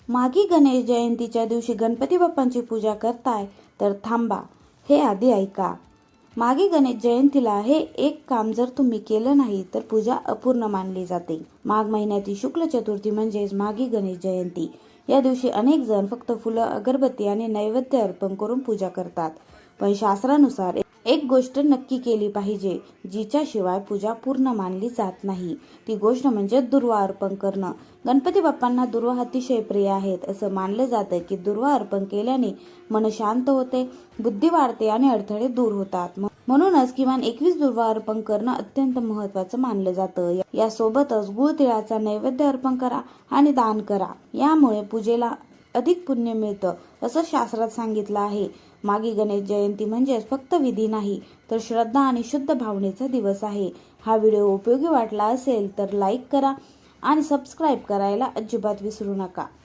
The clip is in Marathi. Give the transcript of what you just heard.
माघी गणेश जयंतीच्या दिवशी गणपती बाप्पांची पूजा करताय तर थांबा, हे आधी ऐका. माघी गणेश जयंतीला हे एक काम जर तुम्ही केलं नाही तर पूजा अपूर्ण मानली जाते. माघ महिन्यातील शुक्ल चतुर्थी म्हणजेच माघी गणेश जयंती. या दिवशी अनेक जण फक्त फुलं, अगरबत्ती आणि नैवेद्य अर्पण करून पूजा करतात. पण शास्त्रानुसार एक गोष्ट नक्की केली पाहिजे, जिच्याशिवाय पूजा पूर्ण मानली जात नाही. ती गोष्ट म्हणजे दुर्वा अर्पण करणं. गणपती बाप्पांना दुर्वा अतिशय प्रिय आहेत. असं मानलं जातं की दुर्वा अर्पण केल्याने मन शांत होते, बुद्धी वाढते आणि अडथळे दूर होतात. म्हणूनच किमान 21 दुर्वा अर्पण करणं अत्यंत महत्त्वाचं मानलं जातं. यासोबतच गुळ तिळाचा नैवेद्य अर्पण करा आणि दान करा. यामुळे पूजेला अधिक पुण्य मिळतं असं शास्त्रात सांगितलं आहे. माघी गणेश जयंती म्हणजेच फक्त विधी नाही, तर श्रद्धा आणि शुद्ध भावनेचा दिवस आहे. हा व्हिडिओ उपयोगी वाटला असेल तर लाईक करा आणि सबस्क्राईब करायला अजिबात विसरू नका.